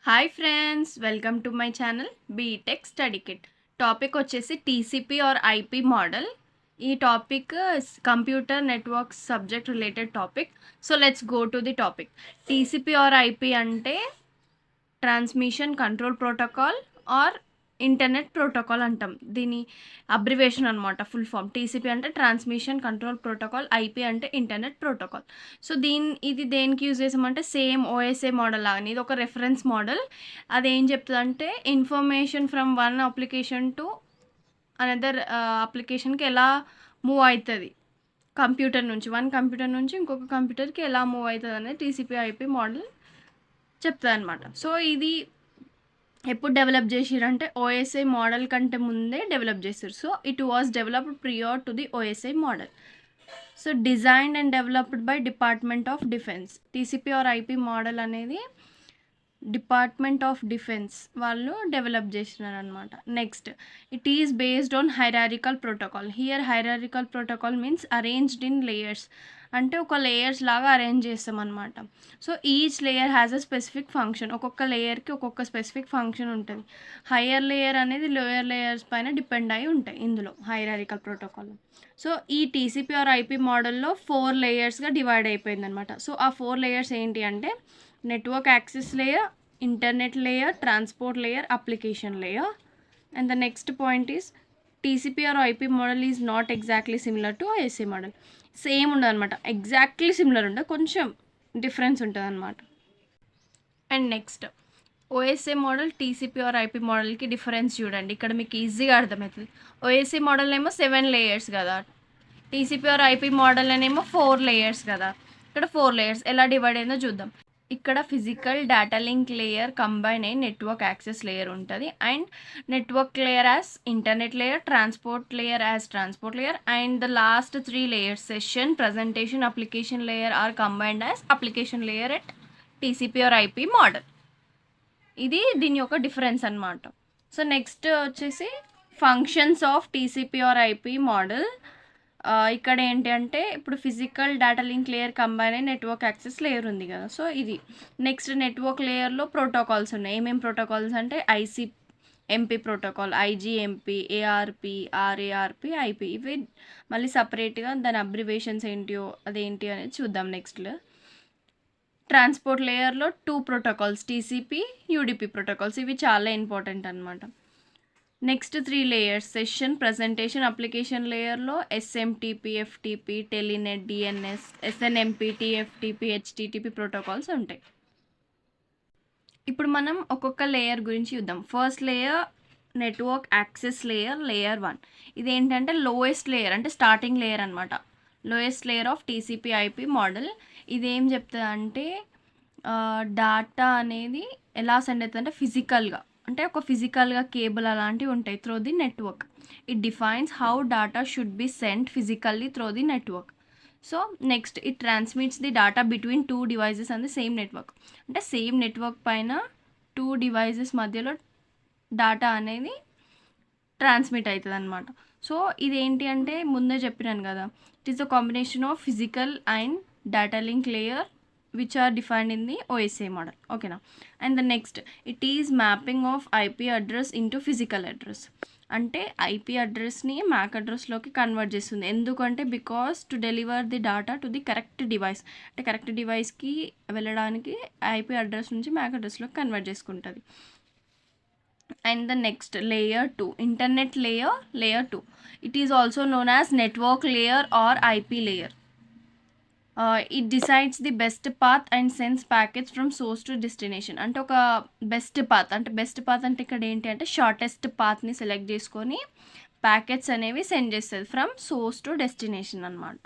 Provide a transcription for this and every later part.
Hi friends, welcome to my channel BTech study kit. Topic వచ్చేసి TCP or IP model. ఈ topic computer networks subject related topic. So let's go to the topic. TCP or IP అంటే transmission control protocol or internet protocol అంటాం. దీని abbreviation అనమాట, full form. TCP అంటే transmission control protocol, IP అంటే internet protocol. So ఇది దేనికి use చేసామంటే same OSA model లాగానే ఇది ఒక రెఫరెన్స్ మోడల్. అదేం చెప్తుంది అంటే information from one application to another అప్లికేషన్కి ఎలా మూవ్ అవుతుంది, కంప్యూటర్ నుంచి ఇంకొక కంప్యూటర్కి ఎలా మూవ్ అవుతుంది అనేది టీసీపీ ఐపీ మోడల్ చెప్తుంది అనమాట. సో ఇది ఎప్పుడు డెవలప్ చేసిరంటే ఓఎస్ఐ మోడల్ కంటే ముందే డెవలప్ చేశారు. So it was developed prior to the OSI model. So designed and developed by department of defence. TCP or IP model అనేది డిపార్ట్మెంట్ ఆఫ్ డిఫెన్స్ వాళ్ళు develop చేసినారు అనమాట. Next, it is based on hierarchical protocol. Here hierarchical protocol means arranged in layers, అంటే ఒక layers లాగా arrange చేస్తాం అనమాట. So each layer has a specific function. ఒక్కొక్క లేయర్కి ఒక్కొక్క స్పెసిఫిక్ ఫంక్షన్ ఉంటుంది. హయ్యర్ లేయర్ అనేది లోయర్ లేయర్స్ పైన డిపెండ్ అయి ఉంటాయి ఇందులో హైరారికల్ ప్రోటోకాల్. సో ఈ టీసీపీ ఆర్ ఐపీ మోడల్లో 4 లేయర్స్గా డివైడ్ అయిపోయింది అనమాట. సో ఆ 4 లేయర్స్ ఏంటి అంటే network access layer, internet layer, transport layer, application layer. And the next point is TCP or IP model is not exactly similar to OSA model. Same ఉండదు అనమాట, exactly similar ఉండదు, కొంచెం difference ఉంటుంది అనమాట. And next OSA model TCP or IP మోడల్కి difference చూడండి. ఇక్కడ మీకు ఈజీగా అర్థమవుతుంది. ఓఎస్ఏ మోడల్ ఏమో 7 లేయర్స్ కదా, టీసీపీ ఆర్ ఐపీ మోడల్ అనేమో 4 లేయర్స్ కదా. ఇక్కడ 4 లేయర్స్ ఎలా డివైడ్ అయిందో చూద్దాం. ఇక్కడ physical data link layer combine అయ్యి నెట్వర్క్ యాక్సెస్ లేయర్ ఉంటుంది. And network layer as internet layer, transport layer as transport layer, and the last 3 layers session, presentation, application layer are combined as application layer at TCP or IP model. ఇది దీని యొక్క difference అనమాట. So next వచ్చేసి functions of TCP or IP model. ఇక్కడ ఏంటి అంటే ఇప్పుడు physical data link layer combine అయ్యి నెట్వర్క్ యాక్సెస్ లేయర్ ఉంది కదా. సో ఇది నెక్స్ట్ నెట్వర్క్ లేయర్లో ప్రోటోకాల్స్ ఉన్నాయి. ఏమేమి ప్రోటోకాల్స్ అంటే ICMP protocol, IGMP, ARP, ఆర్ఏఆర్పి, IP. ఇవి మళ్ళీ సపరేట్గా దాని అబ్రివేషన్స్ ఏంటియో అదేంటి అనేది చూద్దాం నెక్స్ట్లో. ట్రాన్స్పోర్ట్ లేయర్లో 2 ప్రోటోకాల్స్, టీసీపీ, యూడిపి ప్రోటోకాల్స్. ఇవి చాలా ఇంపార్టెంట్ అనమాట. Next 3 layers session, presentation, application లేయర్లో SMTP, FTP, telnet, DNS, SNMP, TFTP, HTTP protocols ఉంటాయి. ఇప్పుడు మనం ఒక్కొక్క లేయర్ గురించి చూద్దాం. First layer network access layer, layer 1. ఇదేంటంటే లోయెస్ట్ లేయర్, అంటే స్టార్టింగ్ లేయర్ అనమాట. Lowest layer of TCP IP model. ఇదేం చెప్తుంది అంటే డాటా అనేది ఎలా సెండ్ అవుతుంది అంటే ఫిజికల్గా, అంటే ఒక ఫిజికల్గా కేబుల్ అలాంటివి ఉంటాయి through the network. It defines how data should be send physically through the network. So next it transmits the data between 2 devices on the same network. అంటే సేమ్ నెట్వర్క్ పైన 2 డివైజెస్ మధ్యలో డాటా అనేది transmit అవుతుంది అనమాట. So ఇదేంటి అంటే ముందే చెప్పినాను కదా, it is the combination of physical and data link layer which are defined in the OSA model. Okay now, and the next, it is mapping of IP address into physical address. అంటే IP అడ్రస్ని Mac అడ్రస్లోకి convert చేస్తుంది. ఎందుకంటే because to deliver the data to the correct device, అంటే correct డివైస్కి వెళ్ళడానికి IP address నుంచి Mac అడ్రస్లోకి convert చేసుకుంటుంది. And the next layer 2, internet layer, layer 2. It is also known as network layer are IP layer. It decides the best path and sense packets from source to destination. అంటే ఒక best path అంటే ఇక్కడ ఏంటి అంటే shortest పాత్ని select చేసుకొని packets అనేవి send చేస్తుంది from source to destination అనమాట.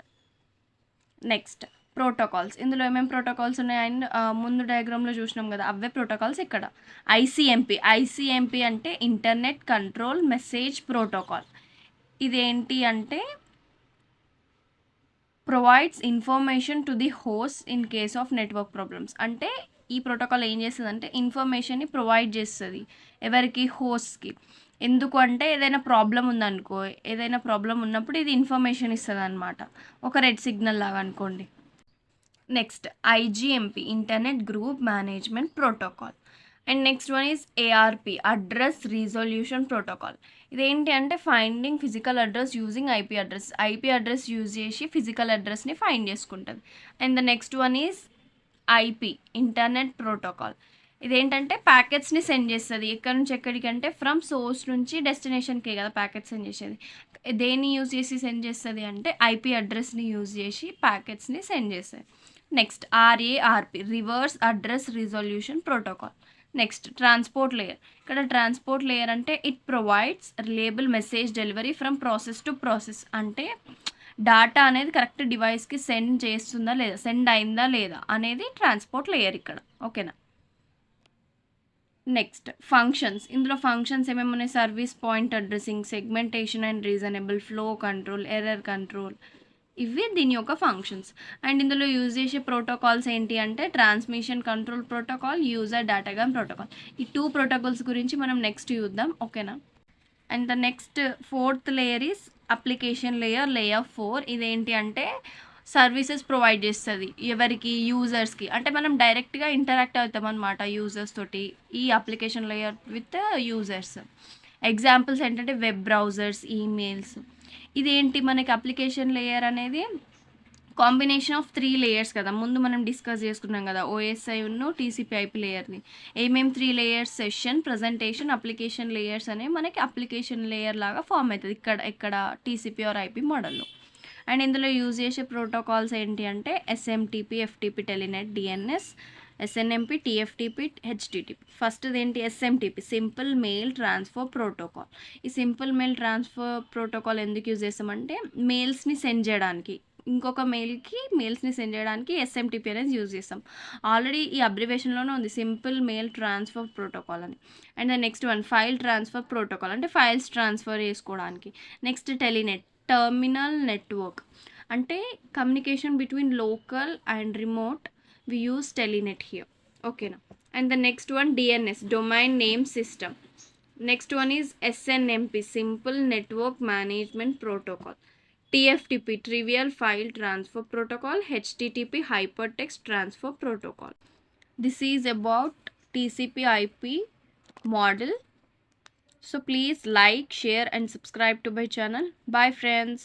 Next protocols. ఇందులో ఏమేమి ప్రోటోకాల్స్ ఉన్నాయి అండ్ ముందు డయాగ్రామ్లో చూసినాం కదా, అవే ప్రోటోకాల్స్ ఇక్కడ. ఐసీఎంపీ అంటే ఇంటర్నెట్ కంట్రోల్ మెసేజ్ ప్రోటోకాల్. ఇదేంటి అంటే provides information to the host in case of network problems. అంటే ఈ ప్రోటోకాల్ ఏం చేస్తుంది అంటే ఇన్ఫర్మేషన్ని ప్రొవైడ్ చేస్తుంది ఎవరికి, హోస్ట్కి. ఎందుకు అంటే ఏదైనా ప్రాబ్లం ఉందనుకో, ఏదైనా ప్రాబ్లం ఉన్నప్పుడు ఇది ఇన్ఫర్మేషన్ ఇస్తుంది అనమాట, ఒక రెడ్ సిగ్నల్ లాగా అనుకోండి. Next IGMP, internet group management protocol. And next one is ARP, address resolution protocol. ఇదేంటి అంటే finding physical address using IP address use చేసి ఫిజికల్ అడ్రస్ని ఫైండ్ చేసుకుంటుంది. And the next one is IP, internet protocol. ఇదేంటంటే ప్యాకెట్స్ని send చేస్తుంది. ఎక్కడి నుంచి ఎక్కడికి అంటే ఫ్రమ్ సోర్స్ నుంచి డెస్టినేషన్కే కదా ప్యాకెట్ సెండ్ చేసేది. దేన్ని యూజ్ చేసి సెండ్ చేస్తుంది అంటే ఐపీ అడ్రస్ని యూజ్ చేసి ప్యాకెట్స్ని సెండ్ చేస్తుంది. Next RARP, reverse address resolution protocol. Next transport layer. ఇక్కడ ట్రాన్స్పోర్ట్ లేయర్ అంటే it provides reliable message delivery from process to process. అంటే డాటా అనేది కరెక్ట్ డివైస్కి సెండ్ చేస్తుందా లేదా, సెండ్ అయిందా లేదా అనేది ట్రాన్స్పోర్ట్ లేయర్ ఇక్కడ. ఓకేనా. Next functions. ఇందులో ఫంక్షన్స్ ఏమేమి ఉన్నాయి? Service point addressing, segmentation and reasonable, flow control, error control, ఇవి దీని యొక్క ఫంక్షన్స్. అండ్ ఇందులో యూజ్ చేసే ప్రోటోకాల్స్ ఏంటి అంటే transmission control protocol, user datagram protocol. ఈ 2 ప్రోటోకాల్స్ గురించి మనం నెక్స్ట్ చూద్దాం. ఓకేనా. And the next 4th layer is application layer, layer 4. ఇదేంటి అంటే సర్వీసెస్ ప్రొవైడ్ చేస్తుంది ఎవరికి? యూజర్స్కి. అంటే మనం డైరెక్ట్గా ఇంటరాక్ట్ అవుతాం అనమాట యూజర్స్ తోటి ఈ application layer with users. Examples ఏంటంటే వెబ్ బ్రౌజర్స్, ఈమెయిల్స్. ఇదేంటి మనకి అప్లికేషన్ లేయర్ అనేది కాంబినేషన్ ఆఫ్ 3 లేయర్స్ కదా, ముందు మనం డిస్కస్ చేసుకున్నాం కదా ఓఎస్ఐ ఉన్న టీసీపీ/ఐపీ లేయర్ని. ఏమేమి 3 layers? Session, presentation, application layers అనేవి మనకి అప్లికేషన్ లేయర్ లాగా ఫామ్ అవుతుంది ఇక్కడ టీసీపీ ఆర్ ఐపీ మోడల్లో. అండ్ ఇందులో యూజ్ చేసే ప్రోటోకాల్స్ ఏంటి అంటే SMTP, FTP, telnet, DNS, SNMP, TFTP, HTTP. First ఏంటి? SMTP, simple mail transfer protocol. ఈ సింపుల్ మెయిల్ ట్రాన్స్ఫర్ ప్రోటోకాల్ ఎందుకు యూజ్ చేస్తామంటే మెయిల్స్ని సెండ్ చేయడానికి, ఇంకొక మెయిల్స్ని సెండ్ చేయడానికి ఎస్ఎంటీపీ అనేది యూజ్ చేస్తాం. ఆల్రెడీ ఈ అబ్రివేషన్లోనే ఉంది సింపుల్ మెయిల్ ట్రాన్స్ఫర్ ప్రోటోకాల్ అని. And next one file transfer protocol, అంటే ఫైల్స్ ట్రాన్స్ఫర్ చేసుకోవడానికి. నెక్స్ట్ టెలినెట్, టర్మినల్ నెట్వర్క్, అంటే communication between local and remote. We use telnet here. ఓకేనా. And the next one DNS, domain name system. Next one is SNMP, simple network management protocol. TFTP, trivial file transfer protocol. HTTP, hypertext transfer protocol. This is about TCP/IP model. So please like, share and subscribe to my channel. Bye friends.